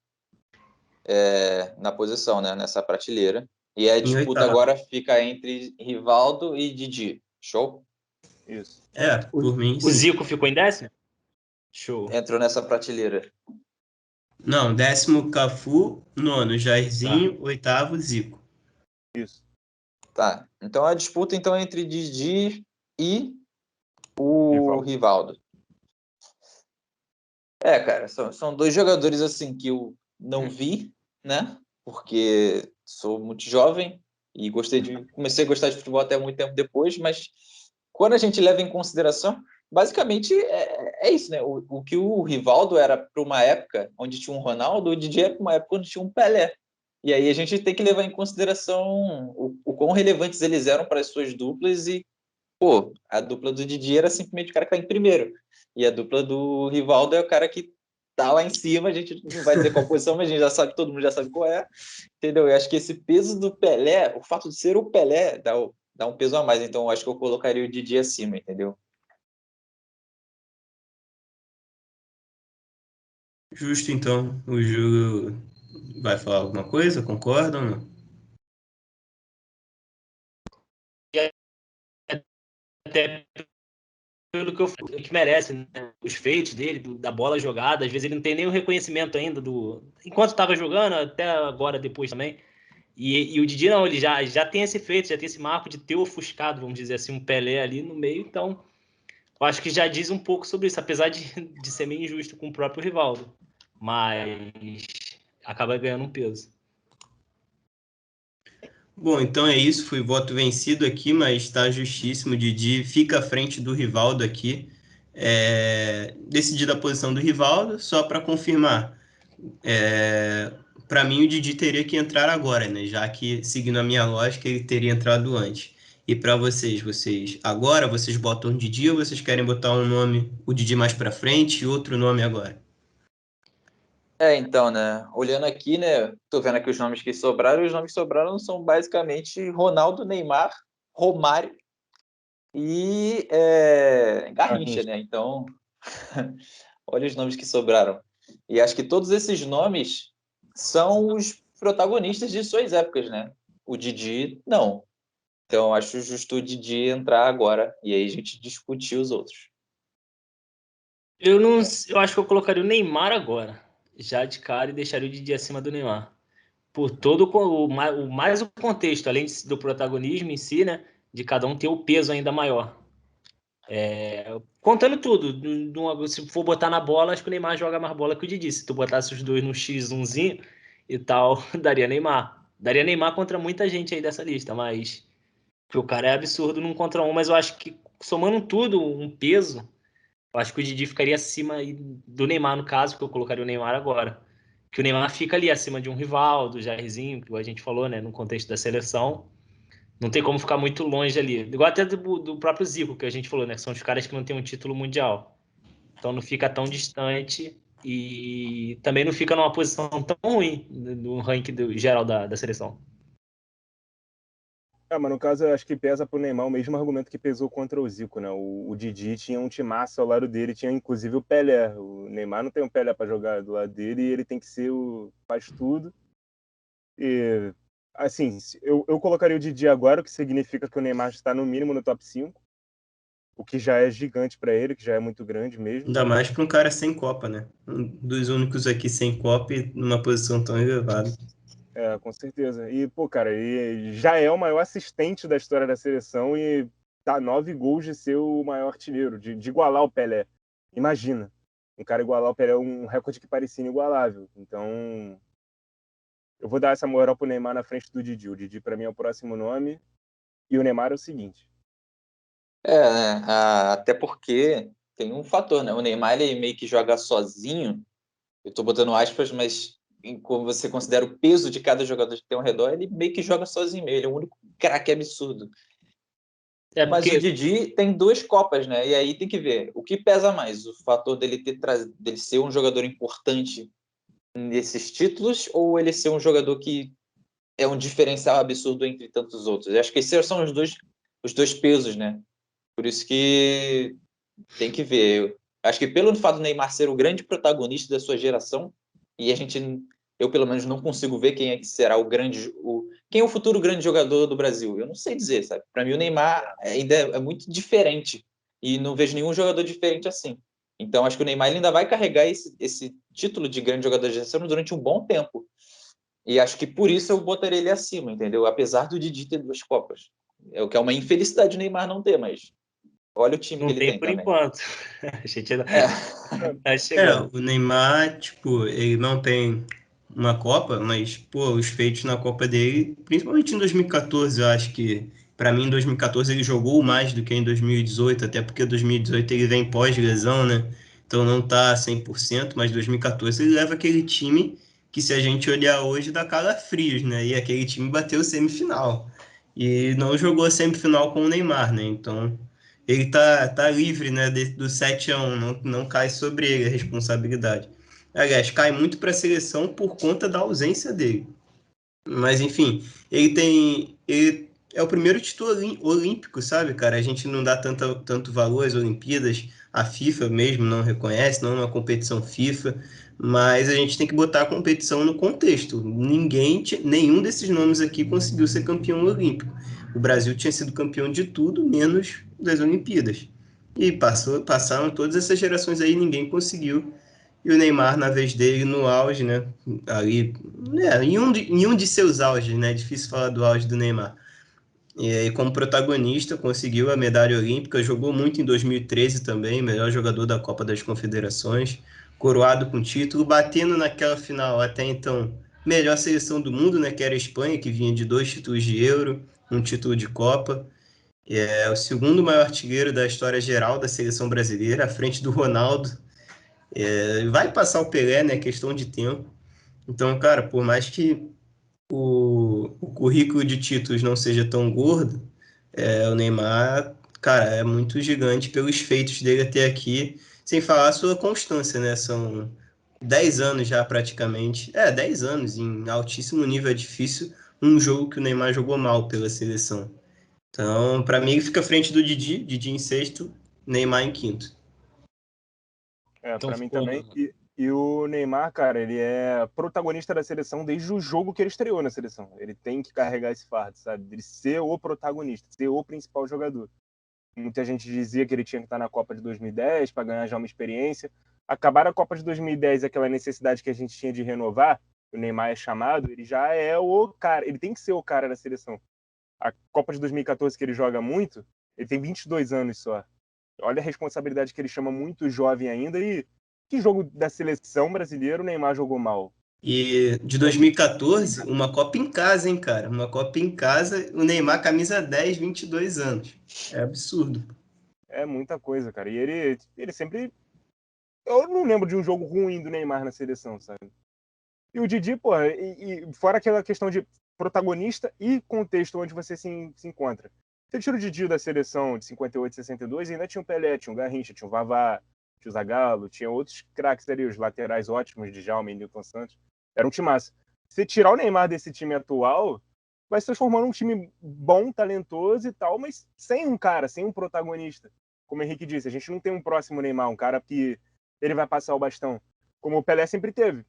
na posição, né, nessa prateleira. E a disputa agora fica entre Rivaldo e Didi. Show? Isso. Por mim, o Zico ficou em 10º? Show. Entrou nessa prateleira. Não, 10º Cafu, 9º Jairzinho, 8º Zico. Isso. Tá. Então a disputa então é entre Didi e o Rivaldo. Cara, são dois jogadores assim que eu não vi, né? Porque sou muito jovem e comecei a gostar de futebol até muito tempo depois, mas quando a gente leva em consideração, basicamente é isso, né? O que o Rivaldo era para uma época onde tinha um Ronaldo, o Didi era para uma época onde tinha um Pelé. E aí a gente tem que levar em consideração o quão relevantes eles eram para as suas duplas e, pô, a dupla do Didi era simplesmente o cara que está em primeiro. E a dupla do Rivaldo é o cara que tá lá em cima, a gente não vai dizer qual posição, mas a gente já sabe, todo mundo já sabe qual é, entendeu? Eu acho que esse peso do Pelé, o fato de ser o Pelé, dá um peso a mais. Então, eu acho que eu colocaria o Didi acima, entendeu? Justo, então. O Júlio vai falar alguma coisa? Concordam ou não? Até pelo que merece, né? Os feitos dele, da bola jogada, às vezes ele não tem nem o reconhecimento ainda enquanto estava jogando, até agora, depois também. E o Didi não, ele já tem esse feito, já tem esse marco de ter ofuscado, vamos dizer assim, um Pelé ali no meio, então eu acho que já diz um pouco sobre isso, apesar de ser meio injusto com o próprio Rivaldo, mas acaba ganhando um peso. Bom, então é isso, foi voto vencido aqui, mas está justíssimo. O Didi fica à frente do Rivaldo aqui. Decidida a posição do Rivaldo, só para confirmar. Para mim, o Didi teria que entrar agora, né? Já que, seguindo a minha lógica, ele teria entrado antes. E para vocês agora vocês botam o Didi ou vocês querem botar um nome, o Didi mais para frente e outro nome agora? Então, né? Olhando aqui, né? Tô vendo aqui os nomes que sobraram, e os nomes que sobraram são basicamente Ronaldo, Neymar, Romário e Garrincha, né? Então, olha os nomes que sobraram. E acho que todos esses nomes são os protagonistas de suas épocas, né? O Didi, não. Então, acho justo o Didi entrar agora e aí a gente discutir os outros. Eu acho que eu colocaria o Neymar agora, já de cara, e deixaria o Didi acima do Neymar. Por todo mais o contexto, além do protagonismo em si, né? De cada um ter o peso ainda maior. Contando tudo, se for botar na bola, acho que o Neymar joga mais bola que o Didi. Se tu botasse os dois no X1zinho e tal, daria Neymar. Daria Neymar contra muita gente aí dessa lista, mas que o cara é absurdo num contra um, mas eu acho que somando tudo, um peso, eu acho que o Didi ficaria acima do Neymar, no caso, que eu colocaria o Neymar agora. Que o Neymar fica ali acima de um Rivaldo, do Jairzinho, que a gente falou, né, no contexto da seleção. Não tem como ficar muito longe ali. Igual até do próprio Zico, que a gente falou, né, que são os caras que não têm um título mundial. Então não fica tão distante e também não fica numa posição tão ruim no ranking geral da seleção. Mas no caso, eu acho que pesa pro Neymar o mesmo argumento que pesou contra o Zico, né? O Didi tinha um timaço ao lado dele, tinha inclusive o Pelé. O Neymar não tem um Pelé para jogar do lado dele e ele tem que ser faz tudo. E, assim, eu colocaria o Didi agora, o que significa que o Neymar está no mínimo no top 5, o que já é gigante para ele, que já é muito grande mesmo. Ainda mais para um cara sem Copa, né? Um dos únicos aqui sem Copa e numa posição tão elevada. Com certeza. E, pô, cara, ele já é o maior assistente da história da seleção e tá 9 gols de ser o maior artilheiro, de igualar o Pelé. Imagina, um cara igualar o Pelé é um recorde que parecia inigualável. Então, eu vou dar essa moral pro Neymar na frente do Didi. O Didi, para mim, é o próximo nome. E o Neymar é o seguinte. Né? Até porque tem um fator, né? O Neymar, ele meio que joga sozinho. Eu tô botando aspas, mas como você considera o peso de cada jogador que tem ao redor, ele meio que joga sozinho mesmo. Ele é o único craque absurdo. Mas o Didi tem 2 Copas, né? E aí tem que ver o que pesa mais, o fator dele dele ser um jogador importante nesses títulos ou ele ser um jogador que é um diferencial absurdo entre tantos outros. Eu acho que esses são os dois pesos, né? Por isso que tem que ver. Eu acho que pelo fato do Neymar ser o grande protagonista da sua geração, e eu pelo menos não consigo ver quem é que será quem é o futuro grande jogador do Brasil. Eu não sei dizer, sabe? Para mim o Neymar ainda é muito diferente e não vejo nenhum jogador diferente assim. Então acho que o Neymar ainda vai carregar esse título de grande jogador da geração durante um bom tempo. E acho que por isso eu botaria ele acima, entendeu? Apesar do Didi ter 2 Copas. É o que é uma infelicidade o Neymar não ter, mas olha o time que Não ele tem tem por também. enquanto. A gente ainda tá É, chegando. o Neymar, tipo, ele não tem uma Copa, mas, pô, os feitos na Copa dele, principalmente em 2014, eu acho que, pra mim, em 2014 ele jogou mais do que em 2018, até porque 2018 ele vem pós-lesão, né? Então não tá 100%, mas 2014 ele leva aquele time que, se a gente olhar hoje, dá calafrios, né? E aquele time bateu semifinal. E não jogou a semifinal com o Neymar, né? Então ele tá livre, né, do 7-1, não cai sobre ele a responsabilidade. Aliás, cai muito para a seleção por conta da ausência dele. Mas, enfim, ele é o primeiro título olímpico, sabe, cara? A gente não dá tanto valor às Olimpíadas, a FIFA mesmo não reconhece, não é uma competição FIFA, mas a gente tem que botar a competição no contexto. Nenhum desses nomes aqui conseguiu ser campeão olímpico. O Brasil tinha sido campeão de tudo, menos das Olimpíadas. E passaram todas essas gerações aí, ninguém conseguiu. E o Neymar, na vez dele, no auge, né? Ali, em um de seus auges, né? Difícil falar do auge do Neymar. E aí, como protagonista, conseguiu a medalha olímpica, jogou muito em 2013 também, melhor jogador da Copa das Confederações, coroado com título, batendo naquela final até então, melhor seleção do mundo, né? Que era a Espanha, que vinha de 2 títulos de Euro, um título de Copa. É o segundo maior artilheiro da história geral da seleção brasileira, à frente do Ronaldo. Vai passar o Pelé, né? Questão de tempo. Então, cara, por mais que o currículo de títulos não seja tão gordo, o Neymar, cara, é muito gigante pelos feitos dele até aqui, sem falar a sua constância, né? São 10 anos já praticamente. 10 anos em altíssimo nível. É difícil um jogo que o Neymar jogou mal pela seleção. Então, para mim, ele fica à frente do Didi em sexto, Neymar em quinto. Então Para mim ficou. também. E o Neymar, cara, ele é protagonista da seleção desde o jogo que ele estreou na seleção. Ele tem que carregar esse fardo, sabe? Ele ser o protagonista, ser o principal jogador. Muita gente dizia que ele tinha que estar na Copa de 2010 para ganhar já uma experiência. Acabar a Copa de 2010, aquela necessidade que a gente tinha de renovar, o Neymar é chamado, ele já é o cara, ele tem que ser o cara da seleção. A Copa de 2014, que ele joga muito, ele tem 22 anos só. Olha a responsabilidade que ele chama muito jovem ainda. E que jogo da seleção brasileira o Neymar jogou mal? E de 2014, uma Copa em casa, hein, cara? Uma Copa em casa, o Neymar, camisa 10, 22 anos. É absurdo. É muita coisa, cara. E ele sempre. Eu não lembro de um jogo ruim do Neymar na seleção, sabe? E o Didi, pô, e fora aquela questão de protagonista e contexto onde você se encontra. Você tira o Didi da seleção de 58, 62, e ainda tinha o Pelé, tinha o Garrincha, tinha o Vavá, tinha o Zagallo, tinha outros craques ali, os laterais ótimos de Djalma e Nilton Santos. Era um timaço. Se tirar o Neymar desse time atual, vai se transformando um time bom, talentoso e tal, mas sem um cara, sem um protagonista. Como o Henrique disse, a gente não tem um próximo Neymar, um cara que ele vai passar o bastão, como o Pelé sempre teve.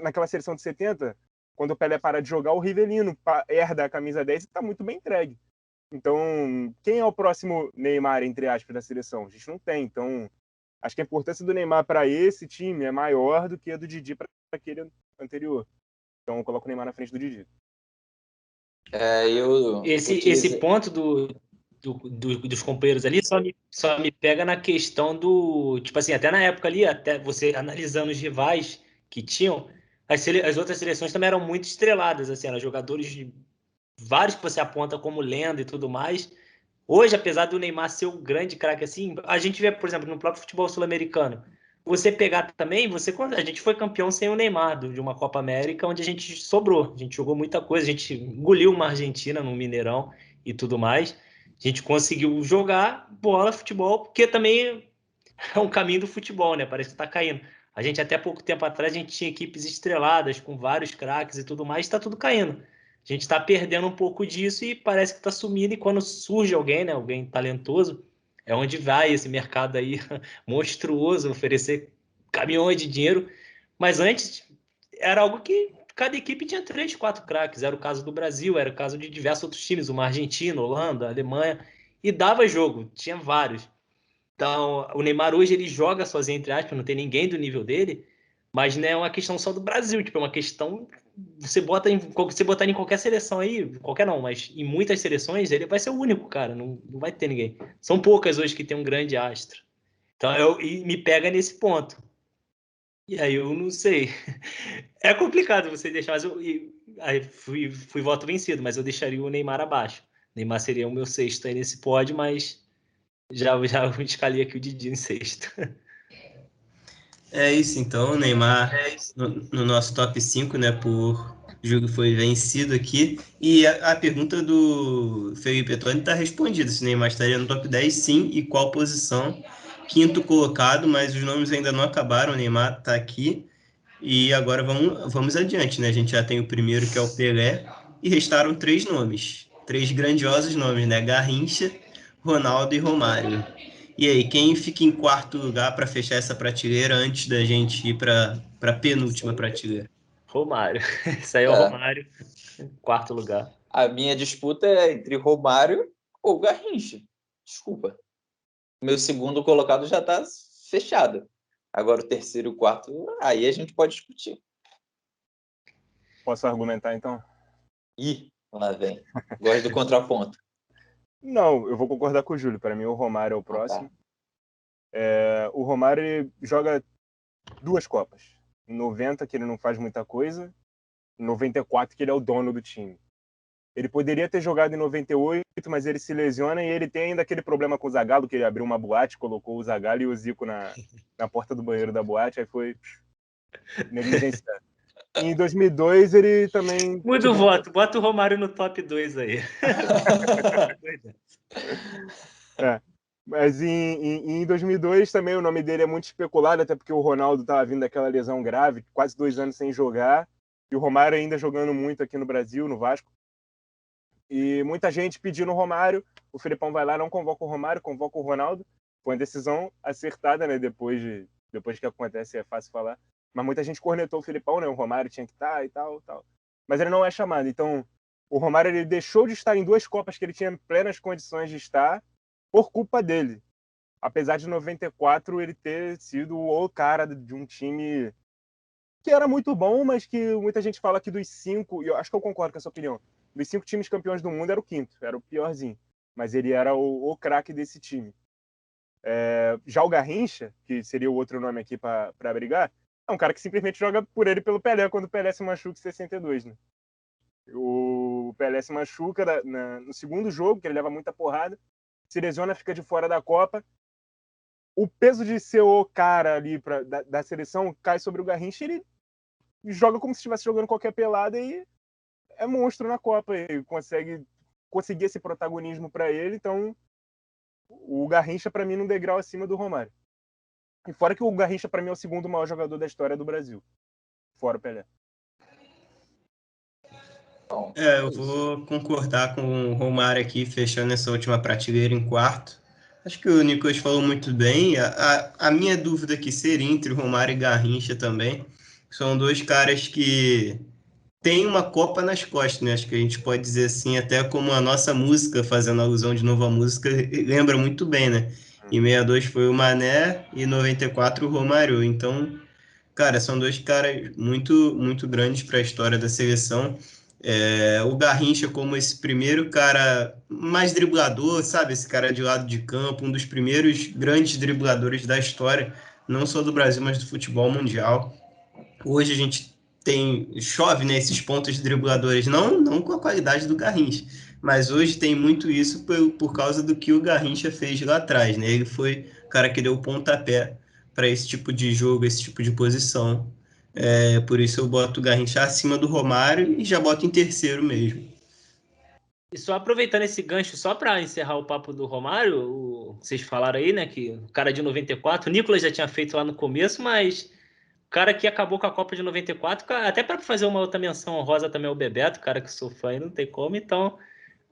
Naquela seleção de 70, quando o Pelé para de jogar, o Rivelino herda a camisa 10 e está muito bem entregue. Então, quem é o próximo Neymar, entre aspas, da seleção? A gente não tem. Então, acho que a importância do Neymar para esse time é maior do que a do Didi para aquele anterior. Então, eu coloco o Neymar na frente do Didi. Eu Esse utilizei. ponto do. dos companheiros ali, só me pega na questão do, tipo assim, até na época ali, até você analisando os rivais que tinham, as outras seleções também eram muito estreladas, assim, eram jogadores de vários que você aponta como lenda e tudo mais. Hoje, apesar do Neymar ser um grande craque assim, a gente vê, por exemplo, no próprio futebol sul-americano, você pegar também, a gente foi campeão sem o Neymar de uma Copa América, onde a gente sobrou, a gente jogou muita coisa, a gente engoliu uma Argentina no Mineirão e tudo mais. A gente conseguiu jogar bola, futebol, porque também é um caminho do futebol, né? Parece que tá caindo. A gente até pouco tempo atrás a gente tinha equipes estreladas com vários craques e tudo mais, está tudo caindo. A gente está perdendo um pouco disso e parece que está sumindo. E quando surge alguém, né, alguém talentoso, é onde vai esse mercado aí monstruoso, oferecer caminhões de dinheiro. Mas antes era algo que cada equipe tinha 3, 4 craques. Era o caso do Brasil, era o caso de diversos outros times, uma Argentina, Holanda, Alemanha, e dava jogo, tinha vários. Então, o Neymar hoje ele joga sozinho, entre aspas, não tem ninguém do nível dele, mas não é uma questão só do Brasil, tipo, é uma questão. Você botar em qualquer seleção aí, qualquer não, mas em muitas seleções ele vai ser o único, cara, não vai ter ninguém. São poucas hoje que tem um grande astro. Então, e me pega nesse ponto. E aí eu não sei. É complicado você deixar, mas aí fui voto vencido, mas eu deixaria o Neymar abaixo. Neymar seria o meu sexto aí nesse pódio, mas já escalei aqui o Didi em sexto. É isso, então, o Neymar no nosso top 5, né, por jogo foi vencido aqui. E a pergunta do Felipe Tony está respondida, se o Neymar estaria no top 10, sim, e qual posição. Quinto colocado, mas os nomes ainda não acabaram, o Neymar está aqui. E agora vamos adiante, né? A gente já tem o primeiro, que é o Pelé, e restaram 3 nomes, 3 grandiosos nomes, né? Garrincha, Ronaldo e Romário. E aí, quem fica em quarto lugar para fechar essa prateleira antes da gente ir para a penúltima prateleira? Romário. Isso aí é o Romário, quarto lugar. A minha disputa é entre Romário ou Garrincha. Desculpa. Meu segundo colocado já está fechado. Agora o terceiro e o quarto, aí a gente pode discutir. Posso argumentar, então? Ih, lá vem. Gosto do contraponto. Não, eu vou concordar com o Júlio. Para mim, o Romário é o próximo. O Romário ele joga 2 Copas. Em 90, que ele não faz muita coisa. Em 94, que ele é o dono do time. Ele poderia ter jogado em 98, mas ele se lesiona e ele tem ainda aquele problema com o Zagallo, que ele abriu uma boate, colocou o Zagallo e o Zico na porta do banheiro da boate, aí foi negligenciado. Em 2002, ele também... Muda o voto, bota o Romário no top 2 aí. Mas em 2002 também o nome dele é muito especulado, até porque o Ronaldo estava vindo daquela lesão grave, quase 2 anos sem jogar, e o Romário ainda jogando muito aqui no Brasil, no Vasco. E muita gente pedindo o Romário, o Filipão vai lá, não convoca o Romário, convoca o Ronaldo. Foi uma decisão acertada, né? Depois que acontece, é fácil falar. Mas muita gente cornetou o Filipão, né? O Romário tinha que estar e tal. Mas ele não é chamado. Então, o Romário ele deixou de estar em 2 Copas que ele tinha plenas condições de estar por culpa dele. Apesar de 94 ele ter sido o cara de um time que era muito bom, mas que muita gente fala que dos 5, e eu acho que eu concordo com essa opinião, dos 5 times campeões do mundo era o quinto, era o piorzinho. Mas ele era o craque desse time. Já o Garrincha, que seria o outro nome aqui para brigar, é um cara que simplesmente joga por ele pelo Pelé, quando o Pelé se machuca em 62, né? O Pelé se machuca no segundo jogo, que ele leva muita porrada, se lesiona, fica de fora da Copa. O peso de ser o cara ali da seleção cai sobre o Garrincha, ele joga como se estivesse jogando qualquer pelada e é monstro na Copa. Ele conseguir esse protagonismo para ele, então o Garrincha para mim num degrau acima do Romário. E fora que o Garrincha para mim é o segundo maior jogador da história do Brasil, fora o Pelé. Eu vou concordar com o Romário aqui, fechando essa última prateleira em quarto. Acho que o Nicolas falou muito bem. A minha dúvida aqui seria entre o Romário e Garrincha também. São 2 caras que têm uma Copa nas costas, né? Acho que a gente pode dizer assim, até como a nossa música, fazendo alusão de novo à música, lembra muito bem, né? Em 62 foi o Mané e em 94 o Romário. Então, cara, são 2 caras muito, muito grandes para a história da seleção. O Garrincha como esse primeiro cara mais driblador, sabe? Esse cara de lado de campo, um dos primeiros grandes dribladores da história, não só do Brasil, mas do futebol mundial. Hoje a gente chove, né, esses pontos dribladores, não com a qualidade do Garrincha, mas hoje tem muito isso por causa do que o Garrincha fez lá atrás, né? Ele foi o cara que deu o pontapé para esse tipo de jogo, esse tipo de posição. Por isso eu boto o Garrincha acima do Romário e já boto em terceiro mesmo. E só aproveitando esse gancho, só para encerrar o papo do Romário, vocês falaram aí, né, que o cara de 94, o Nicolas já tinha feito lá no começo, mas o cara que acabou com a Copa de 94, até para fazer uma outra menção honrosa também ao Bebeto, cara que sou fã e não tem como, então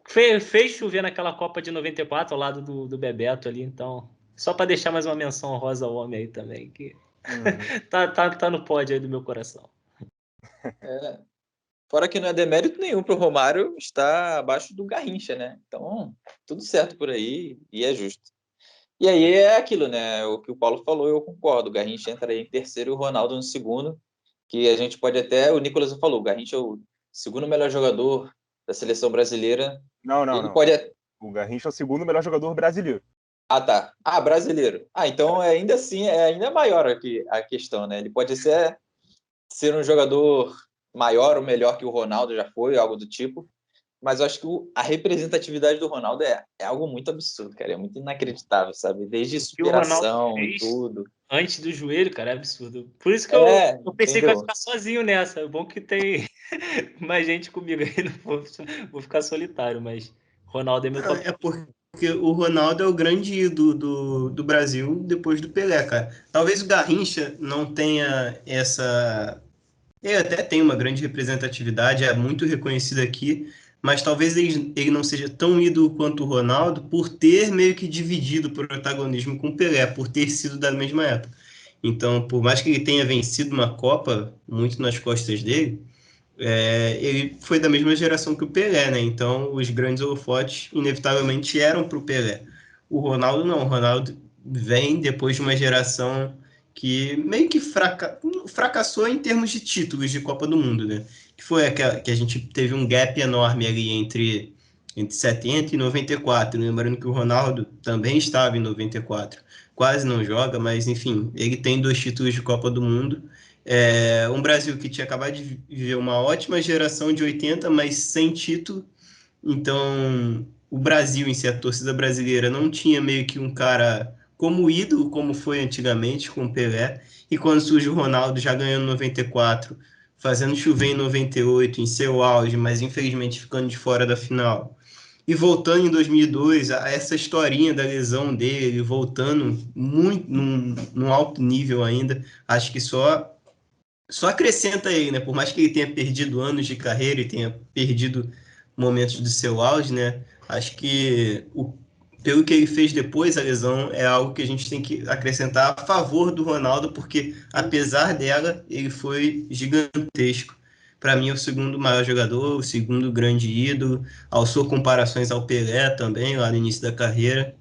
fez chover naquela Copa de 94 ao lado do Bebeto ali, então só para deixar mais uma menção honrosa ao homem aí também, que tá no pódio aí do meu coração. Fora que não é demérito nenhum para o Romário estar abaixo do Garrincha, né? Então, tudo certo por aí e é justo. E aí é aquilo, né? O que o Paulo falou, eu concordo. O Garrincha entraria em terceiro e o Ronaldo no segundo, que a gente pode até... O Nicolas falou, o Garrincha é o segundo melhor jogador da seleção brasileira. Ele Não. pode... O Garrincha é o segundo melhor jogador brasileiro. Ah, tá. Ah, brasileiro. Ah, então ainda assim é ainda maior aqui a questão, né? Ele pode ser um jogador maior ou melhor que o Ronaldo já foi, algo do tipo. Mas eu acho que a representatividade do Ronaldo é algo muito absurdo, cara. É muito inacreditável, sabe? Desde O que o Ronaldo superação e fez tudo. antes do joelho, cara, é absurdo. Por isso que eu pensei que eu ia Entendeu? ficar sozinho nessa. É bom que tem mais gente comigo aí, não vou ficar solitário, mas Ronaldo é meu top. É porque o Ronaldo é o grande ídolo do Brasil depois do Pelé, cara. Talvez o Garrincha não tenha essa. Ele até tem uma grande representatividade, é muito reconhecido aqui, mas talvez ele não seja tão ídolo quanto o Ronaldo por ter meio que dividido o protagonismo com o Pelé, por ter sido da mesma época. Então, por mais que ele tenha vencido uma Copa muito nas costas dele, ele foi da mesma geração que o Pelé, né? Então, os grandes holofotes, inevitavelmente, eram para o Pelé. O Ronaldo não. O Ronaldo vem depois de uma geração que meio que fracassou em termos de títulos de Copa do Mundo, né? Que foi aquela que a gente teve um gap enorme ali entre 70 e 94. Lembrando que o Ronaldo também estava em 94. Quase não joga, mas enfim, ele tem 2 títulos de Copa do Mundo. Um Brasil que tinha acabado de viver uma ótima geração de 80, mas sem título. Então, o Brasil em si, a torcida brasileira, não tinha meio que um cara como ídolo, como foi antigamente com o Pelé. E quando surge o Ronaldo já ganhando 94, fazendo chover em 98, em seu auge, mas infelizmente ficando de fora da final. E voltando em 2002, essa historinha da lesão dele, voltando muito num alto nível ainda, acho que só acrescenta aí, né? Por mais que ele tenha perdido anos de carreira e tenha perdido momentos do seu auge, né? Acho que pelo que ele fez depois, a lesão é algo que a gente tem que acrescentar a favor do Ronaldo, porque apesar dela, ele foi gigantesco. Para mim, é o segundo maior jogador, o segundo grande ídolo. Alçou comparações ao Pelé também, lá no início da carreira.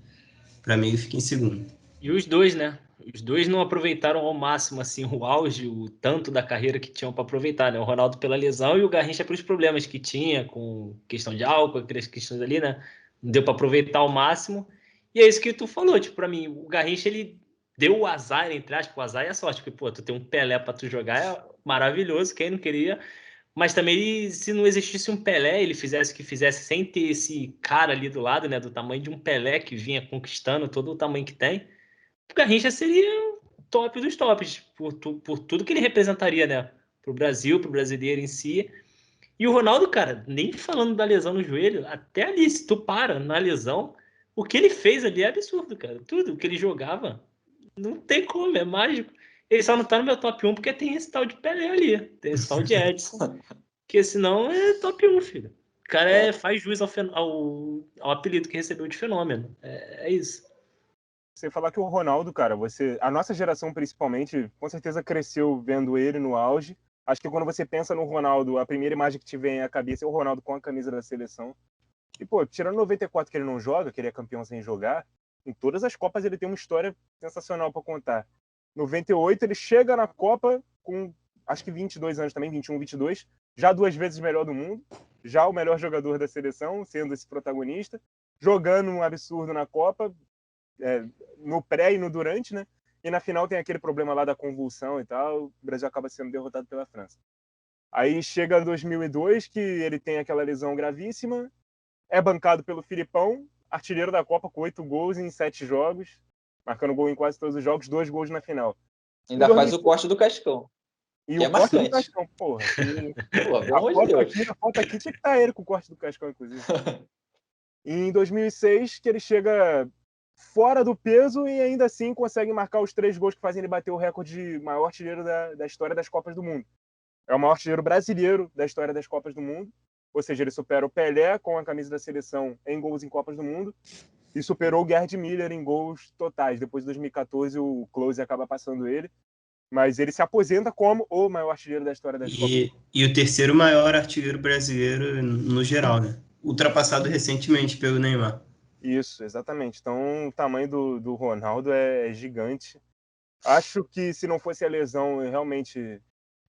Para mim, ele fica em segundo. E os dois, né? Os dois não aproveitaram ao máximo assim o auge, o tanto da carreira que tinham para aproveitar, né? O Ronaldo pela lesão e o Garrincha pelos problemas que tinha com questão de álcool, aquelas questões ali, né? Não deu para aproveitar ao máximo. E é isso que tu falou, tipo, para mim, o Garrincha ele deu o azar, entre aspas, o azar e a sorte, porque pô, tu tem um Pelé para tu jogar é maravilhoso, quem não queria? Mas também, se não existisse um Pelé, ele fizesse o que fizesse sem ter esse cara ali do lado, né? Do tamanho de um Pelé que vinha conquistando todo o tamanho que tem, o Garrincha seria o top dos tops, por tudo que ele representaria, né? Pro Brasil, pro brasileiro em si. E o Ronaldo, cara, nem falando da lesão no joelho, até ali, se tu para na lesão, o que ele fez ali é absurdo, cara. Tudo que ele jogava, não tem como, é mágico. Ele só não tá no meu top 1 porque tem esse tal de Pelé ali, tem esse tal de Edson. Porque senão é top 1, filho. O cara faz jus ao apelido que recebeu de fenômeno. É isso. Você falar que o Ronaldo, cara, a nossa geração principalmente, com certeza cresceu vendo ele no auge. Acho que quando você pensa no Ronaldo, a primeira imagem que te vem à cabeça é o Ronaldo com a camisa da seleção. E, pô, tirando 94 que ele não joga, que ele é campeão sem jogar, em todas as Copas ele tem uma história sensacional para contar. 98 ele chega na Copa com, acho que 22 anos também, 21, 22, já 2 vezes melhor do mundo, já o melhor jogador da seleção, sendo esse protagonista, jogando um absurdo na Copa, no pré e no durante, né? E na final tem aquele problema lá da convulsão e tal, o Brasil acaba sendo derrotado pela França. Aí chega 2002, que ele tem aquela lesão gravíssima, é bancado pelo Filipão, artilheiro da Copa com 8 gols em 7 jogos, marcando gol em quase todos os jogos, 2 gols na final. Ainda faz o corte do Cascão. E que o é corte do marcante. Cascão, porra. Pô, pelo amor de Deus. A foto aqui tinha que estar ele com o corte do Cascão, inclusive. E em 2006, que ele chega fora do peso e ainda assim consegue marcar os 3 gols que fazem ele bater o recorde de maior artilheiro da história das Copas do Mundo. É o maior artilheiro brasileiro da história das Copas do Mundo. Ou seja, ele supera o Pelé com a camisa da seleção em gols em Copas do Mundo e superou o Gerd Müller em gols totais. Depois de 2014, o Klose acaba passando ele. Mas ele se aposenta como o maior artilheiro da história das Copas. E o terceiro maior artilheiro brasileiro no geral, né? Ultrapassado recentemente pelo Neymar. Isso, exatamente. Então, o tamanho do Ronaldo é gigante. Acho que se não fosse a lesão, realmente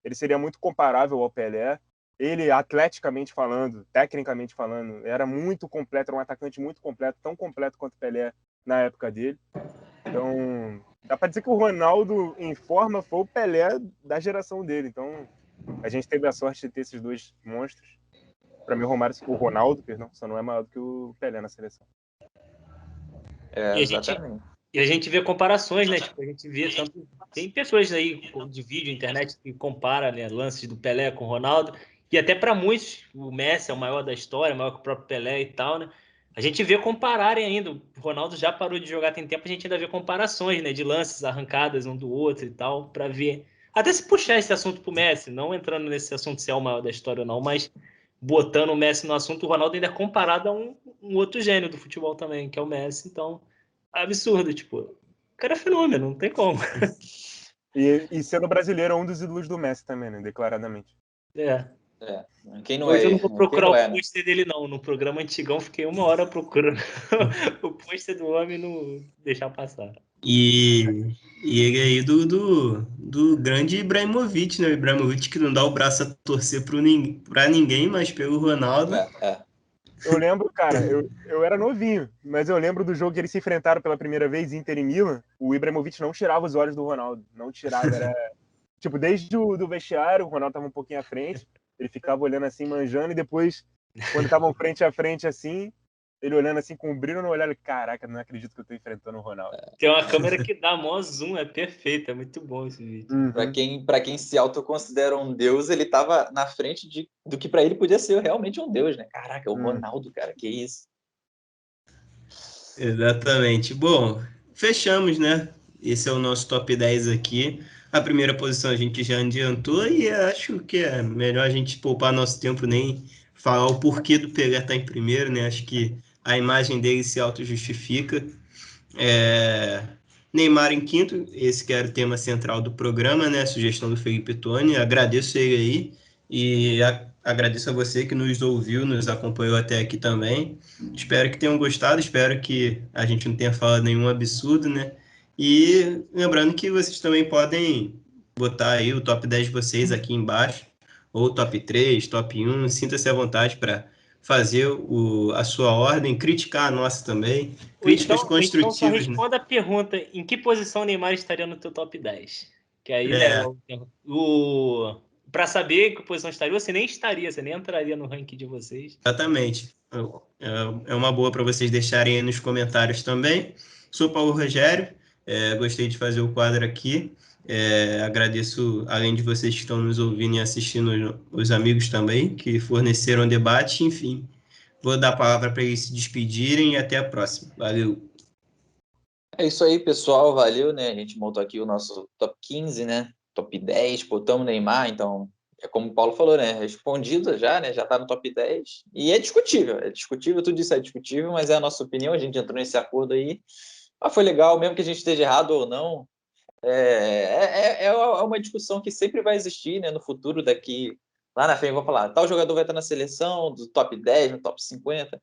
ele seria muito comparável ao Pelé. Ele, atleticamente falando, tecnicamente falando, era muito completo, era um atacante muito completo, tão completo quanto o Pelé na época dele. Então, dá para dizer que o Ronaldo, em forma, foi o Pelé da geração dele. Então, a gente teve a sorte de ter esses 2 monstros. Para mim, o Ronaldo, perdão, só não é maior do que o Pelé na seleção. Exatamente. E a gente vê comparações, né? Tipo, a gente vê tanto... Tem pessoas aí de vídeo, internet, que comparam, né, lances do Pelé com o Ronaldo. E até para muitos, o Messi é o maior da história, maior que o próprio Pelé e tal, né? A gente vê compararem ainda. O Ronaldo já parou de jogar tem tempo, a gente ainda vê comparações, né? De lances, arrancadas um do outro e tal, para ver. Até se puxar esse assunto pro Messi, não entrando nesse assunto se é o maior da história ou não, mas botando o Messi no assunto, o Ronaldo ainda é comparado a um outro gênio do futebol também, que é o Messi. Então, absurdo, tipo, o cara é fenômeno, não tem como. E sendo brasileiro é um dos ídolos do Messi também, né? Declaradamente. Quem não Hoje eu é? não vou procurar Quem não o pôster dele, não. No programa antigão, fiquei 1 hora procurando o pôster do homem e não deixar passar. E ele aí do grande Ibrahimovic, né? O Ibrahimovic que não dá o braço a torcer pra ninguém, mas pelo Ronaldo. Eu lembro, cara, eu era novinho, mas eu lembro do jogo que eles se enfrentaram pela primeira vez, Inter e Milan. O Ibrahimovic não tirava os olhos do Ronaldo, não tirava. Era tipo, desde do vestiário, o Ronaldo tava um pouquinho à frente, ele ficava olhando assim, manjando, e depois, quando estavam frente a frente assim, ele olhando assim com um brilho no olhar, ele, caraca, não acredito que eu tô enfrentando o Ronaldo. Tem uma câmera que dá mó zoom, é perfeito, é muito bom esse vídeo. Para quem se autoconsidera um deus, ele tava na frente do que para ele podia ser realmente um deus, né? Caraca, o Ronaldo, cara, que isso. Exatamente. Bom, fechamos, né? Esse é o nosso top 10 aqui. A primeira posição a gente já adiantou e acho que é melhor a gente poupar nosso tempo nem falar o porquê do Pelé estar em primeiro, né? Acho que a imagem dele se auto-justifica. Neymar em quinto, esse que era o tema central do programa, né? Sugestão do Felipe Toni. Agradeço ele aí e agradeço a você que nos ouviu, nos acompanhou até aqui também. Espero que tenham gostado, espero que a gente não tenha falado nenhum absurdo, né? E lembrando que vocês também podem botar aí o top 10 de vocês aqui embaixo, ou top 3, top 1, sinta-se à vontade para fazer a sua ordem, criticar a nossa também, críticas Então só construtivas, né? responda a pergunta, em que posição o Neymar estaria no teu top 10? Que aí, né, para saber em que posição estaria, você nem entraria no ranking de vocês. Exatamente. É uma boa para vocês deixarem aí nos comentários também. Sou Paulo Rogério, gostei de fazer o quadro aqui. Agradeço, além de vocês que estão nos ouvindo e assistindo, os amigos também, que forneceram o debate. Enfim, vou dar a palavra para eles se despedirem e até a próxima. Valeu! É isso aí, pessoal. Valeu, né? A gente montou aqui o nosso top 15, né? Top 10, botamos Neymar, então é como o Paulo falou, né? Respondido já, né? Já tá no top 10. E é discutível, tudo isso é discutível, mas é a nossa opinião, a gente entrou nesse acordo aí. Mas foi legal, mesmo que a gente esteja errado ou não. É uma discussão que sempre vai existir, né? No futuro, daqui lá na frente, vou falar, tal jogador vai estar na seleção, do top 10, no top 50.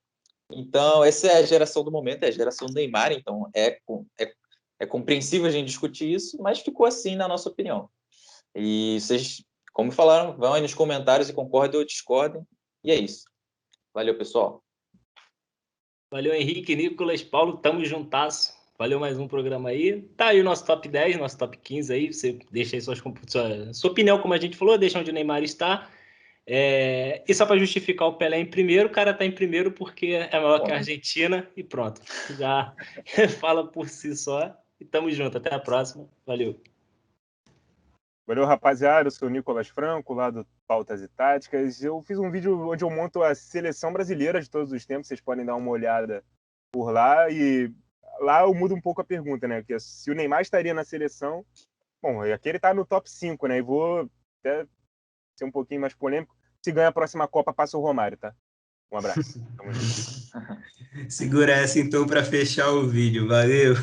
Então, essa é a geração do momento, é a geração do Neymar, então é compreensível a gente discutir isso, mas ficou assim na nossa opinião. E vocês como falaram, vão aí nos comentários e concordem ou discordem. E é isso. Valeu, pessoal. Valeu, Henrique, Nicolas, Paulo, tamo juntasso. Valeu mais um programa aí. Tá aí o nosso top 10, nosso top 15 aí. Você deixa aí sua opinião, como a gente falou, deixa onde o Neymar está. E só para justificar o Pelé em primeiro, o cara tá em primeiro porque é maior que a Argentina e pronto. Já fala por si só. E tamo junto. Até a próxima. Valeu. Valeu, rapaziada. Eu sou o Nicolas Franco, lá do Pautas e Táticas. Eu fiz um vídeo onde eu monto a seleção brasileira de todos os tempos. Vocês podem dar uma olhada por lá. E lá eu mudo um pouco a pergunta, né? Porque se o Neymar estaria na seleção... Bom, aqui ele tá no top 5, né? E vou até ser um pouquinho mais polêmico. Se ganha a próxima Copa, passa o Romário, tá? Um abraço. Tamo junto. Segura essa então para fechar o vídeo. Valeu!